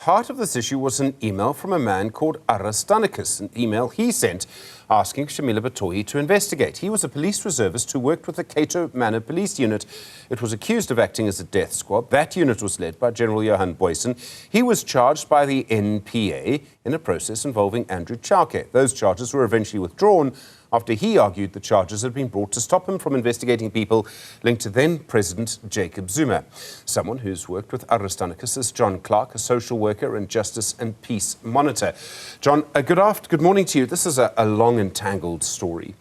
Heart of this issue was an email from a man called Aris Danikas, an email he sent asking Shamila Batoyi to investigate. He was a police reservist who worked with the Kato Manor police unit. It was accused of acting as a death squad. That unit was led by General Johan Booysen. He was charged by the NPA in a process involving Andrew Clarke. Those charges were eventually withdrawn after he argued the charges had been brought to stop him from investigating people linked to then President Jacob Zuma. Someone who's worked with Aris Danikas is John Clarke, a social worker and justice and peace monitor. John, good morning to you. This is a long and tangled story.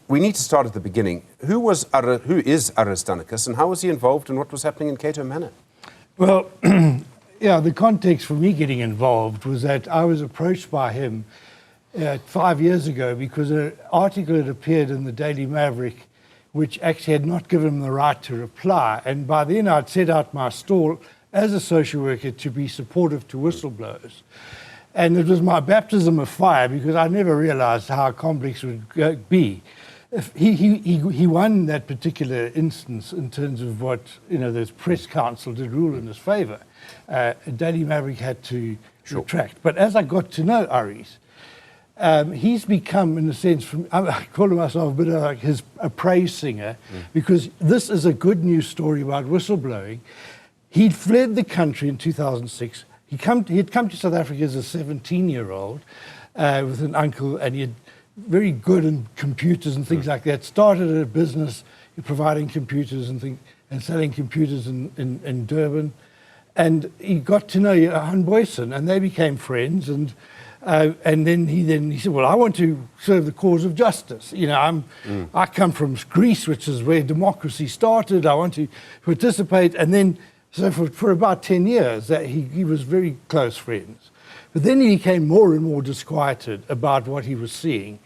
We need to start at the beginning. Who is Aris Danikas, and how was he involved in what was happening in Kato Manor? Well, yeah, the context for me getting involved was that I was approached by him 5 years ago because an article had appeared in the Daily Maverick which actually had not given him the right to reply. And by then I'd set out my stall as a social worker to be supportive to whistleblowers. And it was my baptism of fire because I never realized how complex it would be. He won that particular instance in terms of what, the press counsel did rule in his favor. Daily Maverick had to retract. But as I got to know Aris, he's become, in a sense, I call myself a bit of like a praise singer, because this is a good news story about whistleblowing. He'd fled the country in 2006. He'd come to South Africa as a 17-year-old with an uncle, and he had very good in computers and things like that. Started a business providing computers and selling computers in Durban. And he got to know Johan Booysen, and they became friends. And then he said, well, I want to serve the cause of justice. I come from Greece, which is where democracy started. I want to participate. And then, so for about 10 years, he was very close friends. But then he became more and more disquieted about what he was seeing.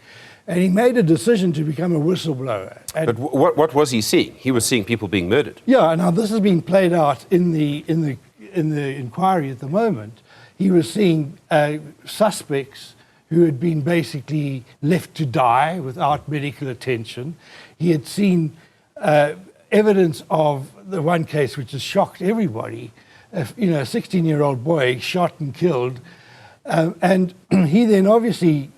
And he made a decision to become a whistleblower. But what was he seeing? He was seeing people being murdered. Yeah, now this is being played out in the inquiry at the moment. He was seeing suspects who had been basically left to die without medical attention. He had seen evidence of the one case which has shocked everybody, a 16-year-old boy shot and killed. And he then obviously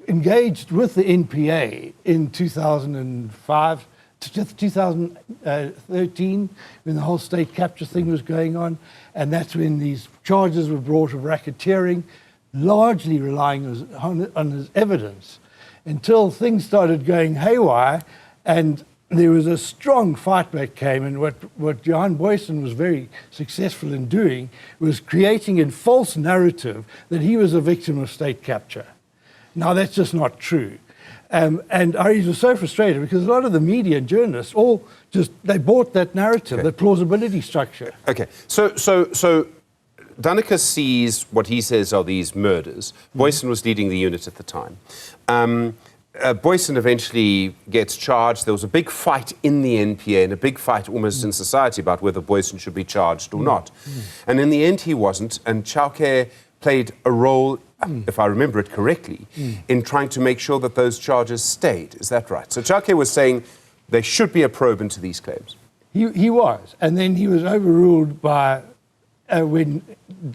engaged with the NPA in 2005 to 2013, when the whole state capture thing was going on. And that's when these charges were brought of racketeering, largely relying on his evidence, until things started going haywire, and there was a strong fight back came. And what Johan Booysen was very successful in doing was creating a false narrative that he was a victim of state capture. Now, that's just not true. And Aris was so frustrated because a lot of the media and journalists they bought that narrative, that plausibility structure. Okay, so Danikas sees what he says are these murders. Booysen was leading the unit at the time. Booysen eventually gets charged. There was a big fight in the NPA and a big fight almost in society about whether Booysen should be charged or not. And in the end, he wasn't, and Clarke played a role, if I remember it correctly, in trying to make sure that those charges stayed. Is that right? So Clarke was saying there should be a probe into these claims. He was. And then he was overruled by, when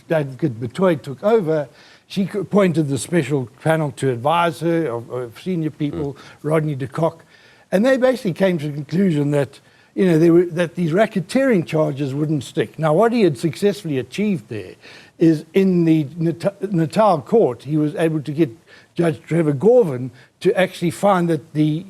Advocate Batoyi took over, she appointed the special panel to advise her of senior people, Rodney de Kock. And they basically came to the conclusion that, that these racketeering charges wouldn't stick. Now, what he had successfully achieved there is in the Natal court, he was able to get Judge Trevor Gorvin to actually find that the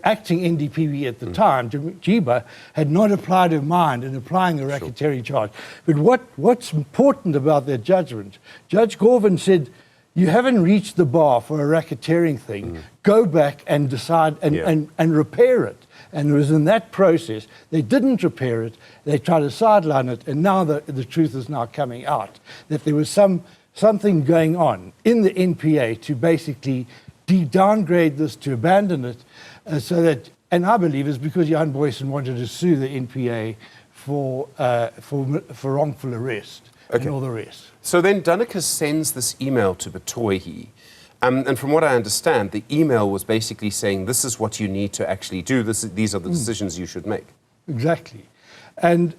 acting NDPB at the time, Jiba, had not applied her mind in applying the racketeering charge. But what's important about that judgment, Judge Gorvin said, you haven't reached the bar for a racketeering thing. Go back and decide and repair it. And it was in that process, they didn't repair it, they tried to sideline it, and now the truth is now coming out, that there was something going on in the NPA to basically downgrade this, to abandon it, so that, and I believe it's because Johan Booysen wanted to sue the NPA for wrongful arrest and all the rest. So then Danikas sends this email to Batoyi, and from what I understand, the email was basically saying, this is what you need to actually do, these are the decisions you should make. Exactly. And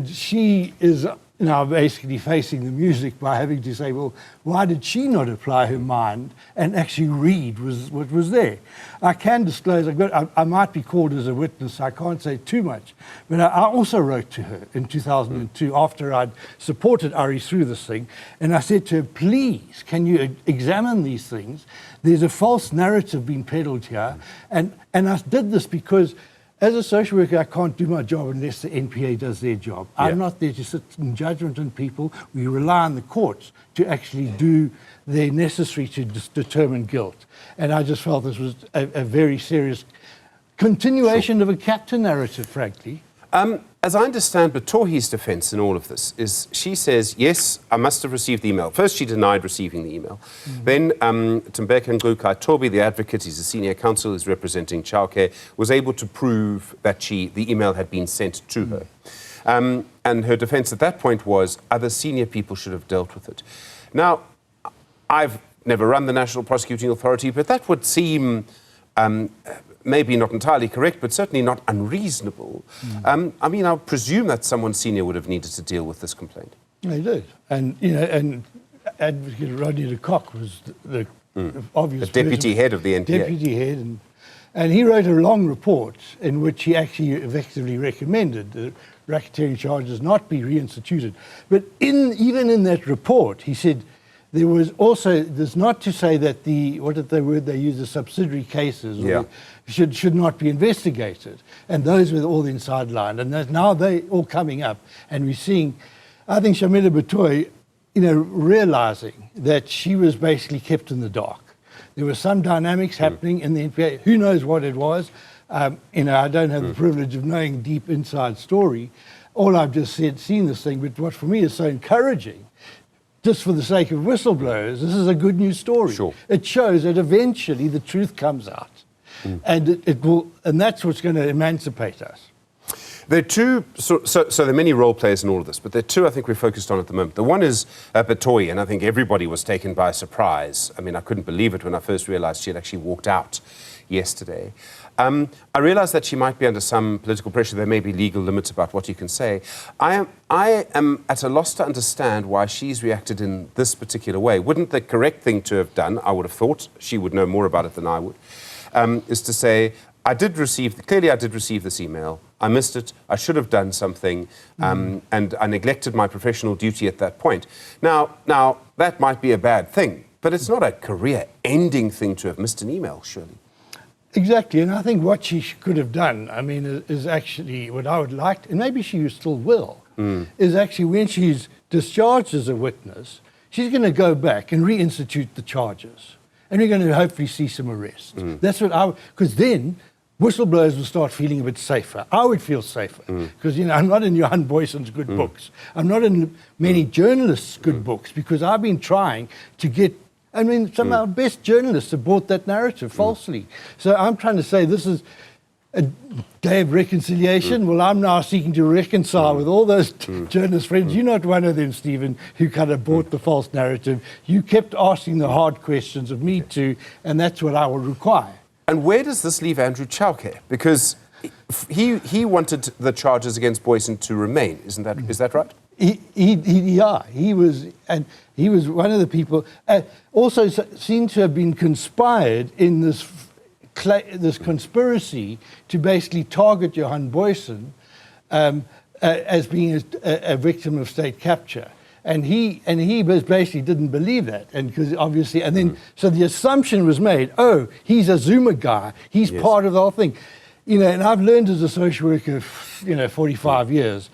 she is now basically facing the music by having to say, well, why did she not apply her mind and actually read what was there? I can disclose, I might be called as a witness, I can't say too much, but I also wrote to her in 2002 after I'd supported Aris through this thing, and I said to her, please, can you examine these things? There's a false narrative being peddled here, and I did this because as a social worker, I can't do my job unless the NPA does their job. Yeah. I'm not there to sit in judgment on people. We rely on the courts to actually do their necessary to determine guilt. And I just felt this was a very serious continuation of a captor narrative, frankly. As I understand Batohi's defense in all of this is she says, yes, I must have received the email. First, she denied receiving the email. Then, Tembeka Ngluka-Tobi, the advocate, he's a senior counsel, is representing Clarke, was able to prove that the email had been sent to her. And her defense at that point was other senior people should have dealt with it. Now, I've never run the National Prosecuting Authority, but that would seem maybe not entirely correct, but certainly not unreasonable. I mean, I presume that someone senior would have needed to deal with this complaint. They did. And, you know, and Advocate Rodney de Kock was the obvious... The deputy head of the NPA. Deputy head. And he wrote a long report in which he actually effectively recommended the racketeering charges not be reinstituted. But even in that report, he said, there was also, there's not to say that what did the word they use, the subsidiary cases should not be investigated. And those were all then sidelined. And now they're all coming up. And we're seeing, I think Shamila Batoyi, you know, realizing that she was basically kept in the dark. There were some dynamics happening in the NPA. Who knows what it was? You know, I don't have the privilege of knowing deep inside story. All I've just seen this thing, but what for me is so encouraging, just for the sake of whistleblowers, this is a good news story. Sure. It shows that eventually the truth comes out. And it will, and that's what's going to emancipate us. There are two, so there are many role players in all of this, but there are two I think we're focused on at the moment. The one is Batoyi, and I think everybody was taken by surprise. I mean, I couldn't believe it when I first realized she had actually walked out yesterday. I realize that she might be under some political pressure. There may be legal limits about what you can say. I am at a loss to understand why she's reacted in this particular way. Wouldn't the correct thing to have done, I would have thought, she would know more about it than I would, is to say, clearly I did receive this email. I missed it. I should have done something, and I neglected my professional duty at that point. Now, that might be a bad thing, but it's not a career-ending thing to have missed an email, surely. Exactly, and I think what she could have done, I mean, is actually what I would like, and maybe she still will, is actually when she's discharged as a witness, she's going to go back and reinstitute the charges. And we're going to hopefully see some arrests. That's what because then whistleblowers will start feeling a bit safer. I would feel safer because, you know, I'm not in Johan Booysen's good books. I'm not in many journalists' good books because I've been trying to get, I mean, some of our best journalists have bought that narrative falsely. So I'm trying to say this is a day of reconciliation. Well, I'm now seeking to reconcile with all those journalist friends. You're not one of them, Stephen, who kind of bought the false narrative. You kept asking the hard questions of me too, and that's what I will require. And where does this leave Andrew Clarke? Because he wanted the charges against Booysen to remain. Is that right? He was one of the people. Also seemed to have been conspired in this conspiracy to basically target Johan Booysen as being a victim of state capture. And he basically didn't believe that, and because obviously, and then so the assumption was made, oh, he's a Zuma guy, he's part of the whole thing, you know. And I've learned as a social worker, 45 years,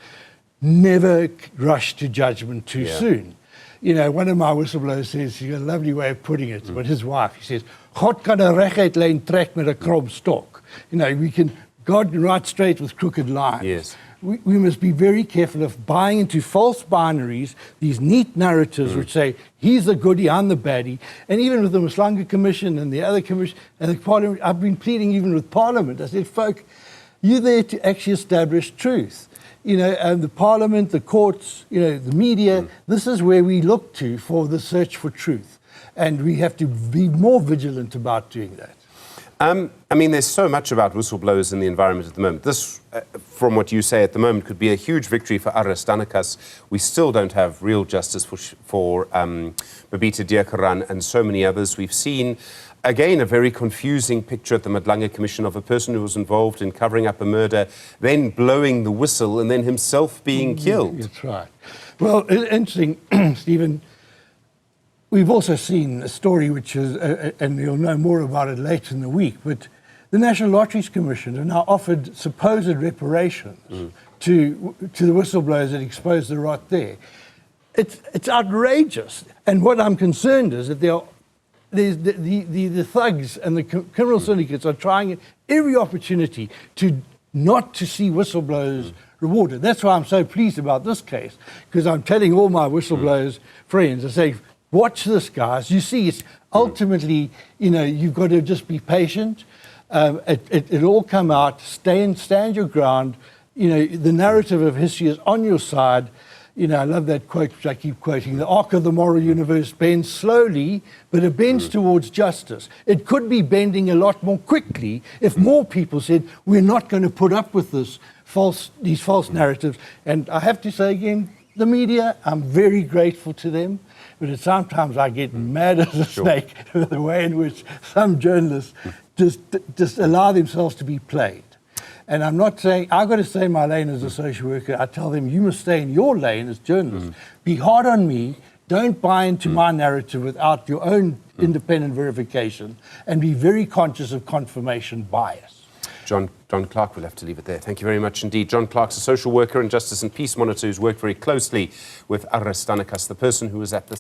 never rush to judgment too soon. You know, one of my whistleblowers says, he's got a lovely way of putting it, but his wife, he says, God kan 'n reguit lyn trek met 'n krom stok. You know, God can write straight with crooked lines. Yes. We must be very careful of buying into false binaries, these neat narratives which say, he's the goodie, I'm the baddie. And even with the Mhlanga Commission and the other commission and the Parliament, I've been pleading even with Parliament. I said, folk, you're there to actually establish truth. You know, and the Parliament, the courts, you know, the media, this is where we look to for the search for truth. And we have to be more vigilant about doing that. I mean, there's so much about whistleblowers in the environment at the moment. This, from what you say at the moment, could be a huge victory for Aris Danikas. We still don't have real justice for Babita Deokaran and so many others. We've seen, again, a very confusing picture at the Madlanga Commission of a person who was involved in covering up a murder, then blowing the whistle, and then himself being killed. That's right. Well, interesting, Stephen. We've also seen a story which is, and you'll know more about it later in the week, but the National Lotteries Commission have now offered supposed reparations to the whistleblowers that exposed the rot there. It's outrageous. And what I'm concerned is that the thugs and the criminal syndicates are trying every opportunity not to see whistleblowers rewarded. That's why I'm so pleased about this case, because I'm telling all my whistleblowers friends, I say, watch this, guys. You see, it's ultimately, you've got to just be patient. It'll all come out. Stand your ground. The narrative of history is on your side. I love that quote, which I keep quoting. The arc of the moral universe bends slowly, but it bends towards justice. It could be bending a lot more quickly if more people said, we're not going to put up with these false narratives. And I have to say again, the media, I'm very grateful to them. But sometimes I get mad as a snake with the way in which some journalists just allow themselves to be played. And I'm not saying, I've got to stay in my lane as a social worker. I tell them, you must stay in your lane as journalists. Be hard on me. Don't buy into my narrative without your own independent verification. And be very conscious of confirmation bias. John Clarke, we'll have to leave it there. Thank you very much indeed. John Clarke's a social worker and justice and peace monitor who's worked very closely with Aris Danikas, the person who was at the